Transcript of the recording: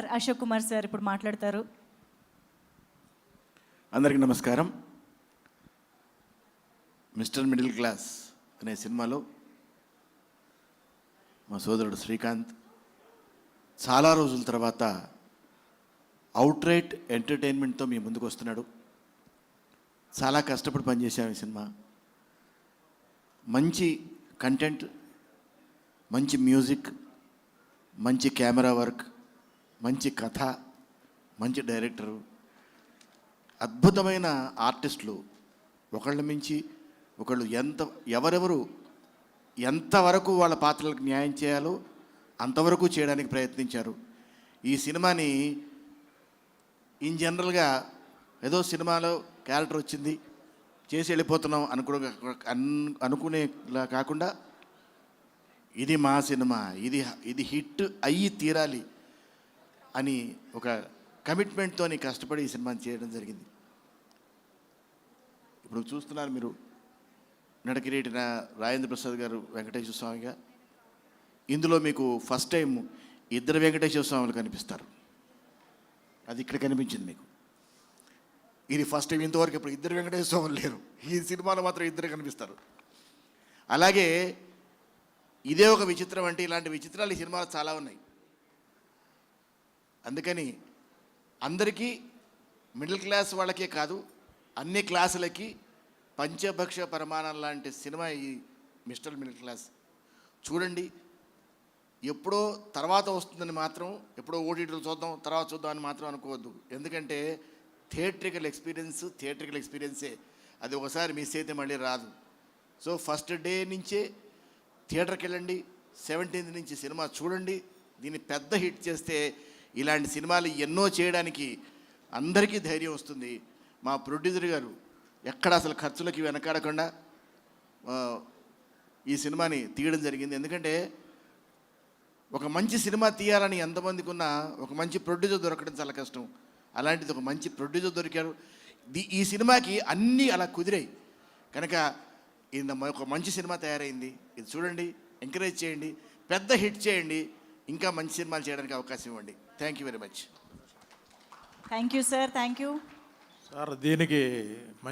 Producer Ashok Kumar sir ఇప్పుడు మాట్లాడతారు. అందరికీ నమస్కారం. మిస్టర్ మిడిల్ క్లాస్ అనే సినిమాలో మా సోదరుడు శ్రీకాంత్ చాలా రోజుల తర్వాత అవుట్రైట్ ఎంటర్టైన్మెంట్తో మీ ముందుకు వస్తున్నాడు. చాలా కష్టపడి పనిచేసాము ఈ సినిమా. మంచి కంటెంట్, మంచి మ్యూజిక్, మంచి కెమెరా వర్క్, మంచి కథ, మంచి డైరెక్టరు, అద్భుతమైన ఆర్టిస్టులు, ఒకళ్ళ మించి ఒకళ్ళు ఎవరెవరు ఎంతవరకు వాళ్ళ పాత్రలకు న్యాయం చేయాలో అంతవరకు చేయడానికి ప్రయత్నించారు. ఈ సినిమాని ఇన్ జనరల్గా ఏదో సినిమాలో క్యారెక్టర్ వచ్చింది చేసి వెళ్ళిపోతున్నాం అనుకునేలా కాకుండా ఇది మా సినిమా, ఇది హిట్ అయ్యి తీరాలి అని ఒక కమిట్మెంట్తో కష్టపడి ఈ సినిమాని చేయడం జరిగింది. ఇప్పుడు చూస్తున్నారు మీరు, నడకిరేటి రాజేంద్ర ప్రసాద్ గారు వెంకటేశ్వర స్వామిగా. ఇందులో మీకు ఫస్ట్ టైం ఇద్దరు వెంకటేశ్వర స్వాములు కనిపిస్తారు. అది ఇక్కడ కనిపించింది మీకు. ఇది ఫస్ట్ టైం. ఇంతవరకు ఇప్పుడు ఇద్దరు వెంకటేశ్వర స్వాములు లేరు. ఈ సినిమాలో మాత్రం ఇద్దరు కనిపిస్తారు. అలాగే ఇదే ఒక విచిత్రం అంటే ఇలాంటి విచిత్రాలు ఈ సినిమాలో చాలా ఉన్నాయి. అందుకని అందరికీ, మిడిల్ క్లాస్ వాళ్ళకే కాదు అన్ని క్లాసులకి పంచభక్ష పరమాణం లాంటి సినిమా ఈ మిస్టర్ మిడిల్ క్లాస్. చూడండి. ఎప్పుడో తర్వాత వస్తుందని మాత్రం, ఎప్పుడో ఓటీటీలో చూద్దాం తర్వాత చూద్దాం అని మాత్రం అనుకోవద్దు. ఎందుకంటే థియేట్రికల్ ఎక్స్పీరియన్సే. అది ఒకసారి మిస్ అయితే మళ్ళీ రాదు. సో ఫస్ట్ డే నుంచే థియేటర్కి వెళ్ళండి. 17th నుంచి సినిమా చూడండి. దీన్ని పెద్ద హిట్ చేస్తే ఇలాంటి సినిమాలు ఎన్నో చేయడానికి అందరికీ ధైర్యం వస్తుంది. మా ప్రొడ్యూసర్ గారు ఎక్కడ అసలు ఖర్చులకి వెనకాడకుండా ఈ సినిమాని తీయడం జరిగింది. ఎందుకంటే ఒక మంచి సినిమా తీయాలని ఎంతమందికి ఉన్నా ఒక మంచి ప్రొడ్యూసర్ దొరకడం చాలా కష్టం. అలాంటిది ఒక మంచి ప్రొడ్యూసర్ దొరికారు. ఈ సినిమాకి అన్నీ అలా కుదిరాయి కనుక ఒక మంచి సినిమా తయారైంది. ఇది చూడండి, ఎంకరేజ్ చేయండి, పెద్ద హిట్ చేయండి, ఇంకా మంచి సినిమాలు చేయడానికి అవకాశం ఇవ్వండి. Thank you very much. Thank you sir. Thank you sir. దీనికి